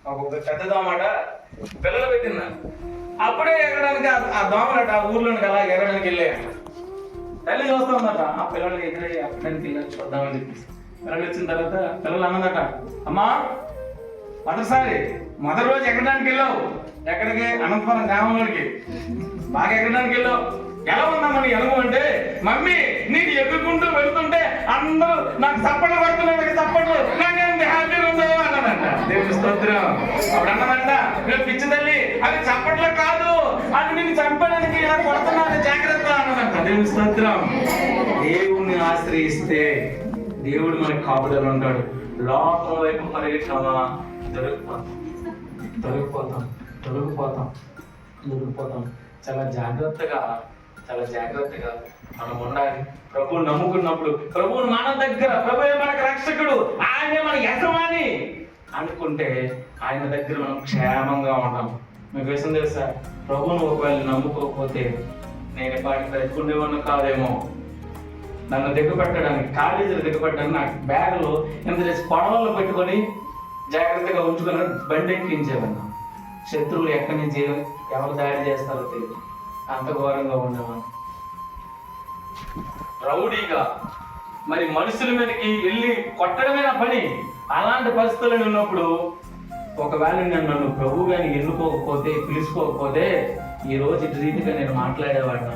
ఒక పెద్ద దోమాట పిల్లలు పెట్టిందా అప్పుడే ఎగరడానికి ఆ దోమలట ఆ ఊర్లోనికి అలా ఎగరడానికి వెళ్ళాయంట. తల్లి చూస్తుందట ఆ పిల్లలు ఎదురై ఎక్కడానికి వెళ్ళి చూద్దామని చెప్పేసి పిల్లలు వచ్చిన తర్వాత పిల్లలు అన్నదట, అమ్మా మొదటి రోజు ఎక్కడానికి వెళ్ళావు, ఎక్కడికి? అనంతపురం గ్రామంలోకి బాగా ఎక్కడానికి వెళ్ళావు, ఎలా ఉందామని ఎలము అంటే, మమ్మీ నీకు ఎదుర్కొంటూ వెళ్తుంటే అందరూ నాకు చప్పట్లు పడుతున్నాడు, చప్పట్లు నాకేంటి హ్యాపీగా ఉందో అన్నదంట. దేవుని స్తోత్రం. అప్పుడు అన్నదంట, నేను పిచ్చి తల్లి అది చప్పట్లు కాదు, అది నేను చంపడానికి ఇలా కొడుతున్నాను జాగ్రత్త అన్నదంట. దేవుని స్తోత్రం. దేవుణ్ణి ఆశ్రయిస్తే దేవుడు మనకి కాపుదలు ఉంటాడు. లోకం వైపు పరిగెట్టామా దొరికిపోతాం. చాలా జాగ్రత్తగా మనం ఉండాలి. ప్రభువుని నమ్ముకున్నప్పుడు, ప్రభువుని మన దగ్గర, ప్రభువే మనకు రక్షకుడు, ఆయనే మన యజమాని అనుకుంటే ఆయన దగ్గర మనం క్షేమంగా ఉంటాం. మీకు విషయం తెలుసా, ప్రభువుని ఒకవేళ నమ్ముకోకపోతే నేను పాటి బ్రతుకుండేవాడిని కాదేమో. నన్ను దిగబెట్టడానికి, కాలేజీలు దిగబెట్టడానికి నాకు బ్యాగులో ఎంత చేసి కొడవల్లో పెట్టుకొని జాగ్రత్తగా ఉంచుకొని బండి ఎక్కించేవాడిని. శత్రువులు ఎక్కడి నుంచి ఎవరు దాడి చేస్తారో తెలియదు, అంత ఘోరంగా ఉండేవాడిని. రౌడీగా మరి మనుషుల మీదకి వెళ్ళి కొట్టడమే నా పని. అలాంటి పరిస్థితుల్లో ఉన్నప్పుడు ఒకవేళ నన్ను ప్రభు గాని ఎన్నుకోకపోతే, పిలుచుకోకపోతే ఈ రోజు రీతిగా నేను మాట్లాడేవాడిని.